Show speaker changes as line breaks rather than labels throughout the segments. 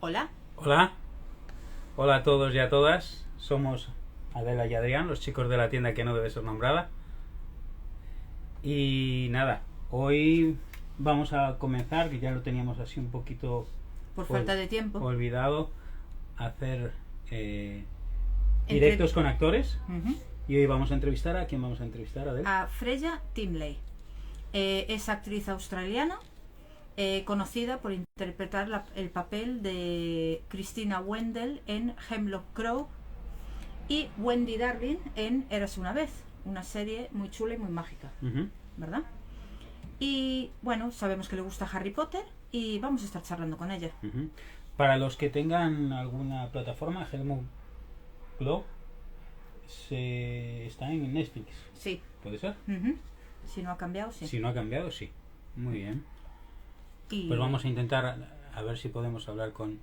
Hola.
Hola, hola a todos y a todas. Somos Adela y Adrián, los chicos de la tienda que no debe ser nombrada. Y nada, hoy vamos a comenzar, que ya lo teníamos así un poquito
Por falta de tiempo.
olvidado, a hacer directos con actores. Y hoy vamos a entrevistar ¿a quién vamos a entrevistar, Adela?
A Freya Tingley. Es actriz australiana, conocida por interpretar el papel de Christina Wendell en Hemlock Grove y Wendy Darling en Érase una vez, una serie muy chula y muy mágica, ¿verdad? Y bueno, sabemos que le gusta Harry Potter y vamos a estar charlando con ella.
Para los que tengan alguna plataforma, Hemlock Grove está en Netflix.
Sí.
¿Puede ser?
Si no ha cambiado, sí.
Si no ha cambiado, sí. Muy bien.
Y...
Pues vamos a intentar a ver si podemos hablar con...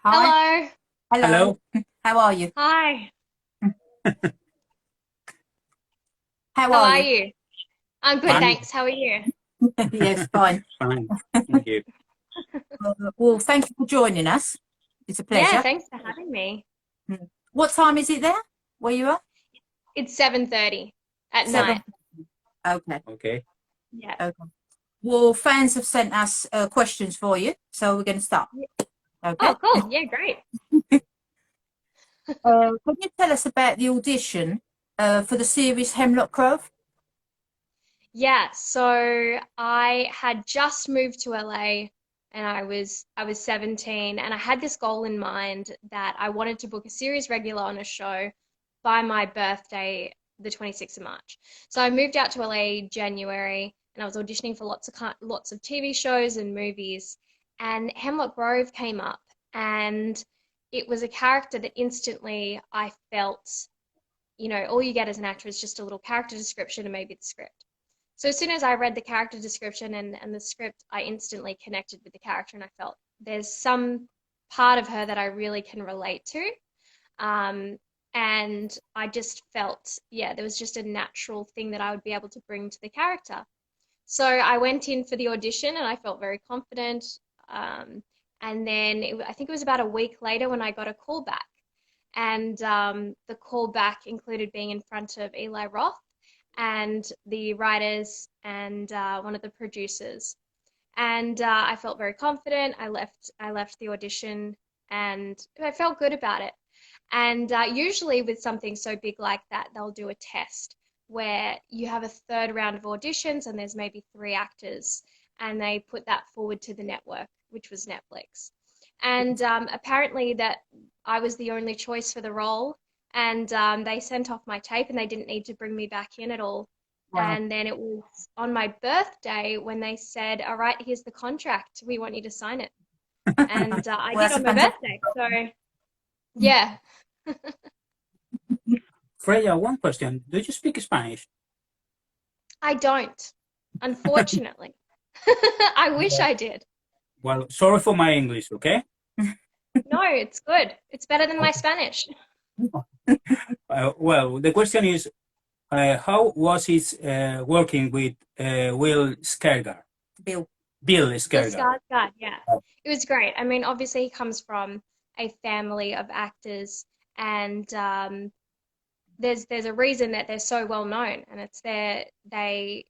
Hi.
Hello.
How are you?
Hi.
How
How
are
are
you?
you? I'm good,
Fine.
thanks. How are you?
Yes, fine.
Fine. Thank you.
Well, thank you for joining us. It's a pleasure.
Yeah, thanks for having me.
What time is it there? Where you are?
It's 7:30 at
7.
night.
Okay.
Okay.
Yeah.
Okay. Well, fans have sent us questions for you, so we're going to start. Okay.
Oh, cool. Yeah, great.
Can you tell us about the audition for the series Hemlock Grove?
Yeah, so I had just moved to LA and I was 17 and I had this goal in mind that I wanted to book a series regular on a show by my birthday, the 26th of March. So I moved out to LA January and I was auditioning for lots of TV shows and movies, and Hemlock Grove came up, and it was a character that instantly I felt, all you get as an actor is just a little character description and maybe the script. So as soon as I read the character description and the script, I instantly connected with the character and I felt there's some part of her that I really can relate to. And I just felt, there was just a natural thing that I would be able to bring to the character. So I went in for the audition and I felt very confident. And then I think it was about a week later when I got a call back. And the call back included being in front of Eli Roth and the writers and one of the producers. And I felt very confident. I left the audition and I felt good about it. And usually with something so big like that, they'll do a test where you have a third round of auditions and there's maybe 3 actors, and they put that forward to the network, which was Netflix. And apparently that I was the only choice for the role, and they sent off my tape and they didn't need to bring me back in at all. Wow. And then it was on my birthday when they said, all right, here's the contract. We want you to sign it. And I did on my birthday. So, yeah.
Freya, one question. Do you speak Spanish?
I don't, unfortunately. I wish I did.
Well, sorry for my English, okay?
No, it's good. It's better than my Spanish.
Well, the question is, how was it working with Bill Skarsgård? Bill Skarsgård,
yeah. It was great. I mean, obviously he comes from a family of actors, and there's a reason that they're so well known, and it's they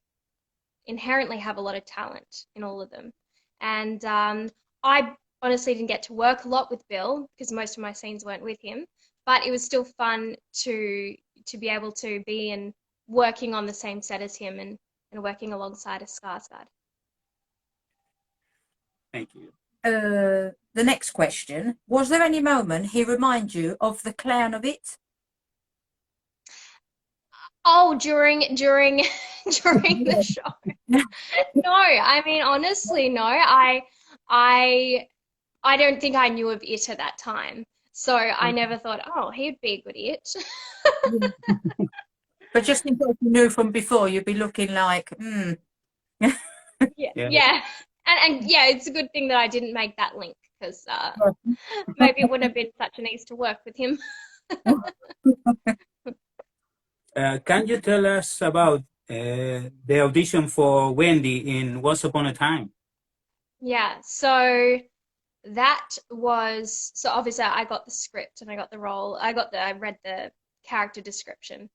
inherently have a lot of talent in all of them. And I honestly didn't get to work a lot with Bill because most of my scenes weren't with him, but it was still fun to be able to be in working on the same set as him and working alongside a Skarsgård.
Thank you.
The next question, was there any moment he reminded you of the clown of It?
Oh, during the show. No, I mean, honestly, no. I don't think I knew of It at that time. So I never thought, oh, he'd be a good It.
But just in case you knew from before, you'd be looking like,
Yeah. And yeah, it's a good thing that I didn't make that link because maybe it wouldn't have been such an ease to work with him.
Can you tell us about the audition for Wendy in Once Upon a Time?
Yeah, so that was so obviously I got the script and I got the role. I read the character description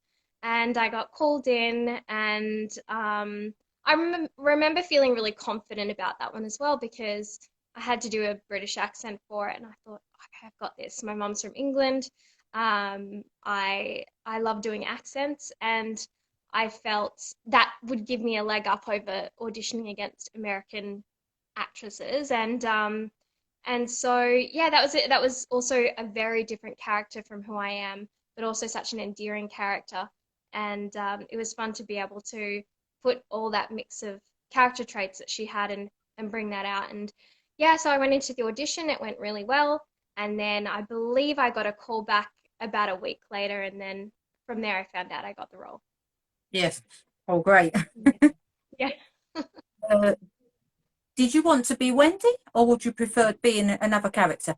and I got called in and I remember feeling really confident about that one as well because I had to do a British accent for it and I thought, okay, I've got this. My mom's from England. I love doing accents and I felt that would give me a leg up over auditioning against American actresses and so yeah, that was it. That was also a very different character from who I am, but also such an endearing character. And it was fun to be able to put all that mix of character traits that she had and bring that out. And yeah, so I went into the audition. It went really well. And then I believe I got a call back about a week later. And then from there, I found out I got the role.
Yes. Oh, great.
Yeah.
Did you want to be Wendy, or would you prefer being another character?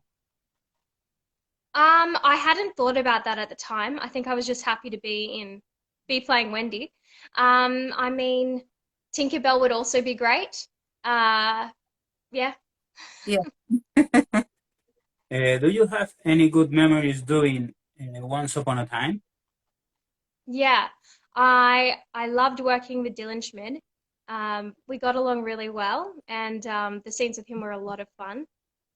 I hadn't thought about that at the time. I think I was just happy to be playing Wendy. I mean, Tinkerbell would also be great. Yeah.
Yeah.
Do you have any good memories doing Once Upon a Time?
Yeah. I loved working with Dylan Schmid. We got along really well, and the scenes with him were a lot of fun.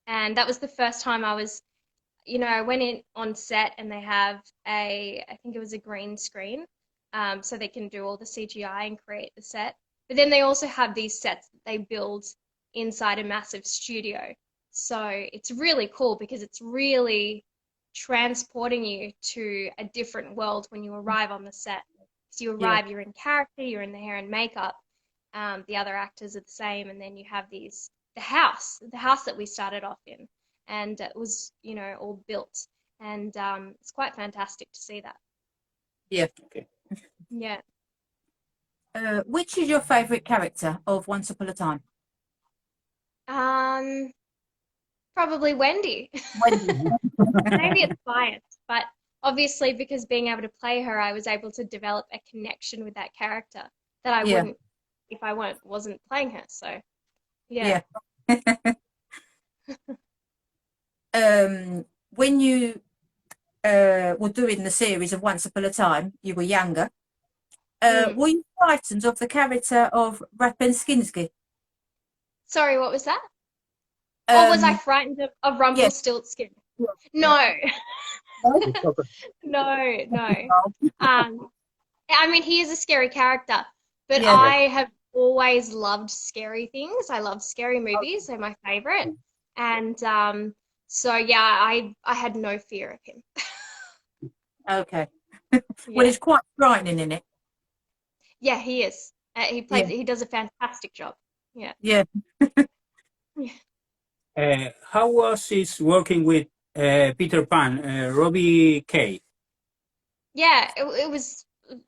And that was the first time I was, I went in on set and they have I think it was a green screen, so they can do all the CGI and create the set. But then they also have these sets that they build inside a massive studio. So it's really cool because it's really transporting you to a different world when you arrive on the set. So you arrive, you're in character, you're in the hair and makeup. The other actors are the same, and then you have the house that we started off in, and it was, all built, and it's quite fantastic to see that.
Yeah.
Okay.
Yeah.
Which is your favourite character of Once Upon a Time?
Probably Wendy.
Wendy.
Maybe it's biased, but obviously because being able to play her, I was able to develop a connection with that character that I wouldn't if I wasn't playing her. So, yeah.
When you were doing the series of Once Upon a Time, you were younger. Were you frightened of the character of Rapenskinski?
Sorry, what was that? Or was I frightened of Rumpelstiltskin?
Yeah.
No. No. I mean, he is a scary character, but I have always loved scary things. I love scary movies. They're my favorite. And so, yeah, I had no fear of him.
Okay. Well, he's quite frightening in it.
Yeah, he is. He does a fantastic job. Yeah.
Yeah.
How was it working with Peter Pan, Robbie Kay?
Yeah, it was.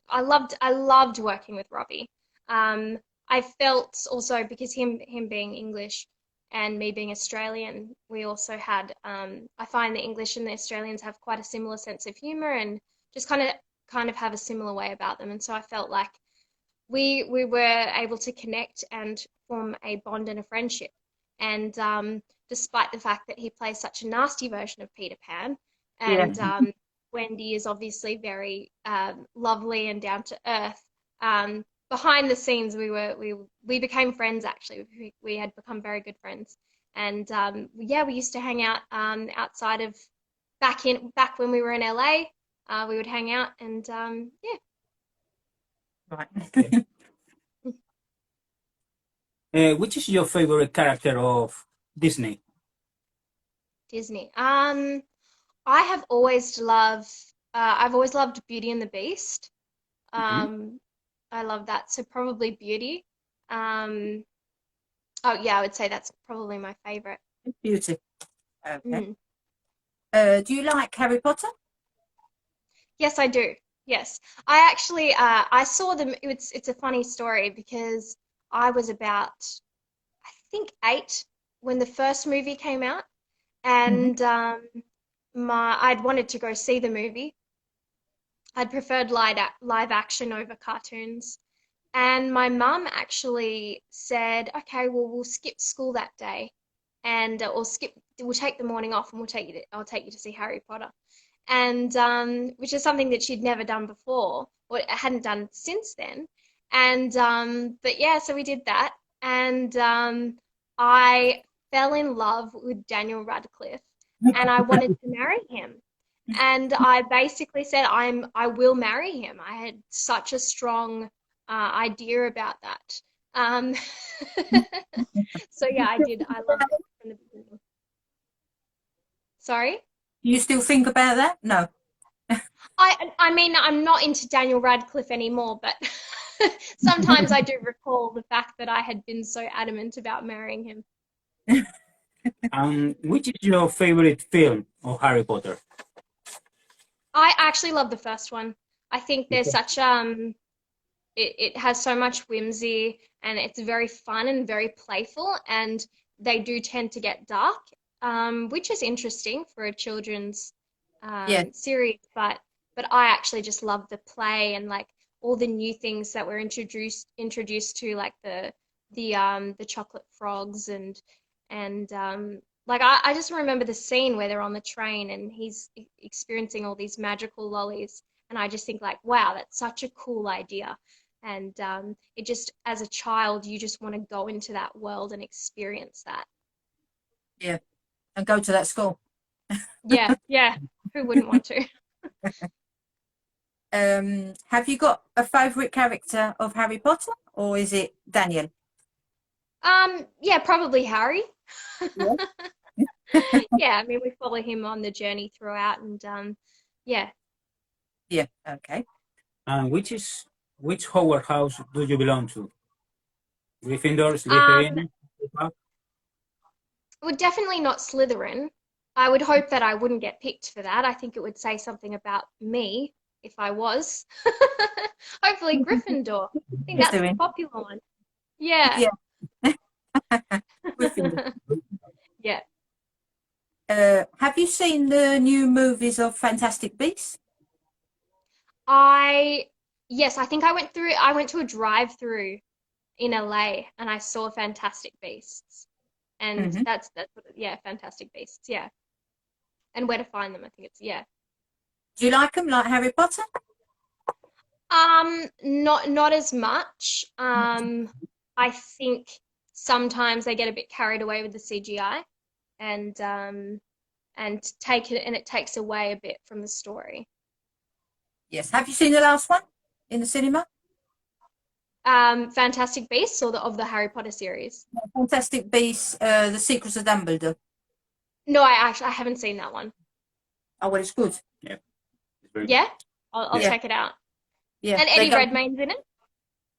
I loved working with Robbie. I felt also because him being English and me being Australian, we also had. I find the English and the Australians have quite a similar sense of humor and just kind of have a similar way about them. And so I felt like we were able to connect and form a bond and a friendship. And despite the fact that he plays such a nasty version of Peter Pan, and Wendy is obviously very lovely and down to earth. Behind the scenes, we became friends. Actually, we had become very good friends, and we used to hang out outside of back when we were in LA. We would hang out, and
Right.
Which is your favorite character of Disney?
Disney. I have always loved. I've always loved Beauty and the Beast. I love that. So probably Beauty. I would say that's probably my favorite.
Beauty. Okay. Do you like Harry Potter?
Yes, I do. Yes, I actually I saw them. It's a funny story because I was about, I think 8 when the first movie came out, and I'd wanted to go see the movie. I'd preferred live action over cartoons. And my mum actually said, okay, well, we'll skip school that day and we'll take the morning off and I'll take you to see Harry Potter. And which is something that she'd never done before or hadn't done since then. And but yeah, so we did that. And I fell in love with Daniel Radcliffe and I wanted to marry him. And I basically said, I will marry him. I had such a strong idea about that. So yeah, I did. I loved it from the beginning. Sorry?
You still think about that? No.
I mean, I'm not into Daniel Radcliffe anymore, but sometimes I do recall the fact that I had been so adamant about marrying him.
Which is your favorite film of Harry Potter?
I actually love the first one. I think there's such it has so much whimsy and it's very fun and very playful, and they do tend to get dark, which is interesting for a children's series, but I actually just love the play and like all the new things that we're introduced to, like the chocolate frogs and like I just remember the scene where they're on the train and he's experiencing all these magical lollies, and I just think like, wow, that's such a cool idea. And it just, as a child, you just want to go into that world and experience that.
Yeah, and go to that school.
Yeah. Who wouldn't want to?
Have you got a favourite character of Harry Potter, or is it Daniel?
Yeah, probably Harry.
Yeah.
Yeah, I mean, we follow him on the journey throughout, and yeah.
Yeah, okay.
Which Hogwarts house do you belong to? Gryffindor, Slytherin?
Well, definitely not Slytherin. I would hope that I wouldn't get picked for that. I think it would say something about me if I was. Hopefully Gryffindor. I think that's the popular one. Yeah.
Gryffindor.
Yeah.
Have you seen the new movies of Fantastic Beasts?
Yes, I think I went to a drive-through in LA and I saw Fantastic Beasts. And that's yeah, Fantastic Beasts, yeah. And Where to Find Them, I think it's, yeah.
Do you like them, like Harry Potter?
Not as much. I think sometimes they get a bit carried away with the CGI and it takes away a bit from the story.
Yes. Have you seen the last one in the cinema?
Fantastic Beasts or of the Harry Potter series?
Fantastic Beasts, The Secrets of Dumbledore.
No, I haven't seen that one.
Oh, well, it's good.
Yeah.
Yeah? I'll check it out.
Yeah.
And Eddie Redmayne's in it?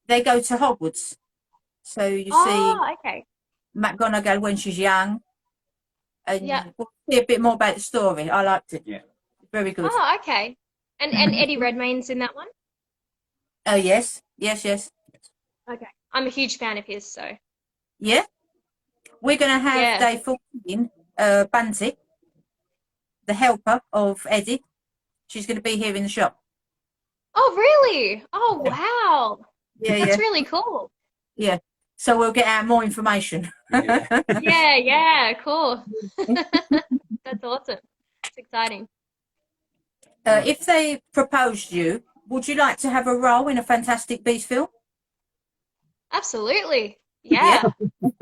They go to Hogwarts. So you see
okay.
McGonagall when she's young. And
yeah.
we'll see a bit more about the story. I liked it. Yeah. Very good.
Oh, okay. And Eddie Redmayne's in that one?
Oh, yes. Yes.
Okay. I'm a huge fan of his, so.
Yeah. We're going to have Day 14, Bunsy, the helper of Eddie. She's going to be here in the shop.
Oh, really? Oh, wow.
Yeah,
That's really cool.
Yeah. So we'll get out more information.
Yeah, cool. That's awesome. It's exciting.
If they proposed you, would you like to have a role in a Fantastic Beasts film?
Absolutely. Yeah.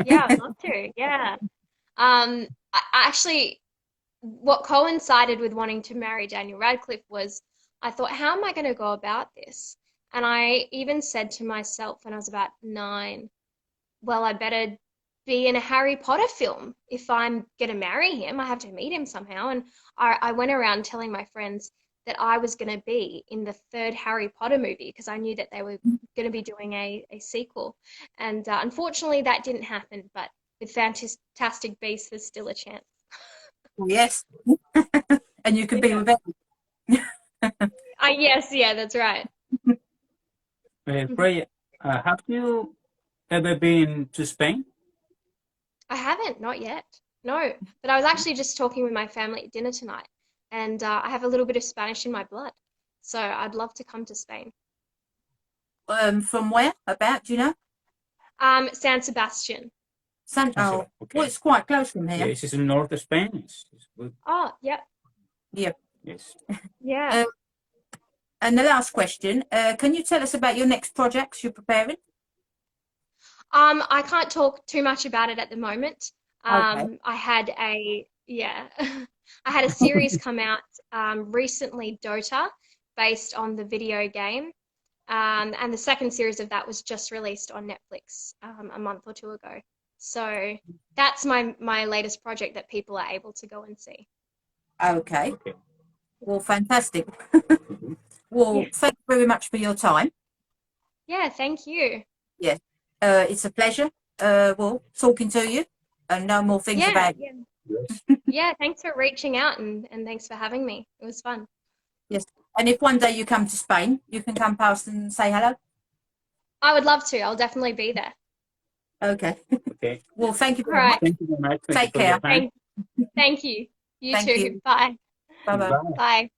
Yeah, I'd love to. Yeah. I actually, what coincided with wanting to marry Daniel Radcliffe was I thought, how am I going to go about this? And I even said to myself when I was about 9, well, I better be in a Harry Potter film. If I'm going to marry him, I have to meet him somehow. And I went around telling my friends that I was going to be in the 3rd Harry Potter movie because I knew that they were going to be doing a sequel. And unfortunately, that didn't happen. But with Fantastic Beasts, there's still a chance.
Yes. And you can be with them.
Yes, yeah, that's right.
Freya, have you ever been to Spain?
I haven't, not yet. No, but I was actually just talking with my family at dinner tonight, and I have a little bit of Spanish in my blood, so I'd love to come to Spain.
From where? About, do you know?
San Sebastian.
Oh,
okay.
well, it's quite close from here.
Yes, it's in north of Spain. It's good.
Oh, yep.
Yep.
Yes.
Yeah.
And the last question, can you tell us about your next projects you're preparing?
I can't talk too much about it at the moment.
Okay.
I had a I had a series come out recently, Dota, based on the video game. And the second series of that was just released on Netflix a month or two ago. So that's my latest project that people are able to go and see.
Okay. Well, fantastic. Well, thank you very much for your time.
Yeah, thank you.
Yes. It's a pleasure, well, talking to you and know more things about you.
Yeah, thanks for reaching out and thanks for having me. It was fun.
Yes. And if one day you come to Spain, you can come past and say hello.
I would love to. I'll definitely be there.
Okay.
Okay.
Well, thank you very
All right.
much.
Thank you very much.
Take care.
Thank you. You
Thank
too.
you.
Bye.
Bye-bye.
Bye.
Bye.